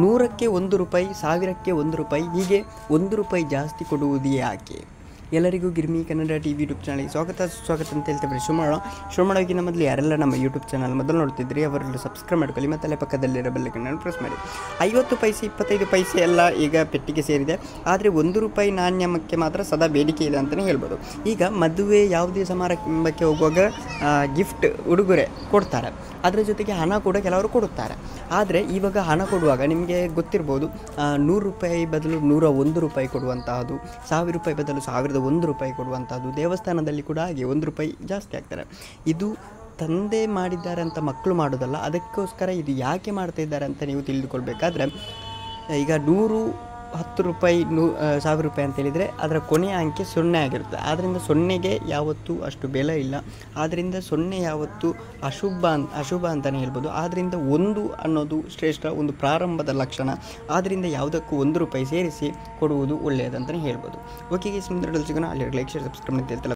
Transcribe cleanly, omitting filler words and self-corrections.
100ಕ್ಕೆ 1 ರೂಪಾಯಿ, 1000ಕ್ಕೆ 1 ರೂಪಾಯಿ, ಹೀಗೆ 1 ರೂಪಾಯಿ ಜಾಸ್ತಿ ಕೊಡುವುದು ಯಾಕೆ? ಎಲ್ಲರಿಗೂ ಗಿರ್ಮಿ ಕನ್ನಡ TV ಯೂಟ್ಯೂಬ್ ಚಾನಲ್ಗೆ ಸ್ವಾಗತ ಅಂತ ಹೇಳ್ತಾ ಬರೀ ಶುರು ಮಾಡೋಕ್ಕಿಂತ ಮೊದಲು ಯಾರೆಲ್ಲ ನಮ್ಮ ಯೂಟ್ಯೂಬ್ ಚಾನಲ್ ಮೊದಲು ನೋಡ್ತಿದ್ರಿ ಅವರೆಲ್ಲರೂ ಸಬ್ಸ್ಕ್ರೈಬ್ ಮಾಡ್ಕೊಳ್ಳಿ ಮತ್ತು ಅಲ್ಲೇ ಪಕ್ಕದಲ್ಲಿರೋ ಬೆಲ್ಲೈಕನ್ ಪ್ರೆಸ್ ಮಾಡಿ. 50 ಪೈಸೆ 25 ಪೈಸೆ ಎಲ್ಲ ಈಗ ಪೆಟ್ಟಿಗೆ ಸೇರಿದೆ. ಆದರೆ 1 ರೂಪಾಯಿ ನಾಣ್ಯಕ್ಕೆ ಮಾತ್ರ ಸದಾ ಬೇಡಿಕೆ ಇದೆ ಅಂತಲೇ ಹೇಳ್ಬೋದು. ಈಗ ಮದುವೆ ಯಾವುದೇ ಸಮಾರಂಭಕ್ಕೆ ಹೋಗುವಾಗ ಗಿಫ್ಟ್ ಉಡುಗೊರೆ ಕೊಡ್ತಾರೆ, ಅದರ ಜೊತೆಗೆ ಹಣ ಕೂಡ ಕೆಲವರು ಕೊಡುತ್ತಾರೆ. ಆದರೆ ಇವಾಗ ಹಣ ಕೊಡುವಾಗ ನಿಮಗೆ ಗೊತ್ತಿರ್ಬೋದು, 100 ರೂಪಾಯಿ ಬದಲು 101 ರೂಪಾಯಿ ಕೊಡುವಂತಹದ್ದು, 1000 ರೂಪಾಯಿ ಬದಲು 1001 ರೂಪಾಯಿ ಕೊಡುವಂಥದ್ದು, ದೇವಸ್ಥಾನದಲ್ಲಿ ಕೂಡ ಹಾಗೆ 1 ರೂಪಾಯಿ ಜಾಸ್ತಿ ಆಗ್ತಾರೆ. ಇದು ತಂದೆ ಮಾಡಿದ್ದಾರೆ ಅಂತ ಮಕ್ಕಳು ಮಾಡೋದಲ್ಲ. ಅದಕ್ಕೋಸ್ಕರ ಇದು ಯಾಕೆ ಮಾಡ್ತಾ ಇದ್ದಾರೆ ಅಂತ ನೀವು ತಿಳಿದುಕೊಳ್ಬೇಕಾದ್ರೆ, ಈಗ 110 ರೂಪಾಯಿ 1000 ರೂಪಾಯಿ ಅಂತ ಹೇಳಿದರೆ ಅದರ ಕೊನೆಯ ಅಂಕೆ 0 ಆಗಿರುತ್ತೆ. ಆದ್ದರಿಂದ 0ಗೆ ಯಾವತ್ತೂ ಅಷ್ಟು ಬೆಲೆ ಇಲ್ಲ. ಆದ್ದರಿಂದ 0 ಯಾವತ್ತೂ ಅಶುಭ ಅಂತಲೇ ಹೇಳ್ಬೋದು. ಆದ್ದರಿಂದ 1 ಅನ್ನೋದು ಶ್ರೇಷ್ಠ, ಒಂದು ಪ್ರಾರಂಭದ ಲಕ್ಷಣ. ಆದ್ದರಿಂದ ಯಾವುದಕ್ಕೂ 1 ರೂಪಾಯಿ ಸೇರಿಸಿ ಕೊಡುವುದು ಒಳ್ಳೆಯದಂತಲೇ ಹೇಳ್ಬೋದು. ಓಕೆ, ಸಿಗೋಣ. ಅಲ್ಲಿ ಲೈಕ್, ಶೇರ್, ಸಬ್ಸ್ಕ್ರೈಬ್ ಅಂತ ಹೇಳ್ತಲ್ಲ.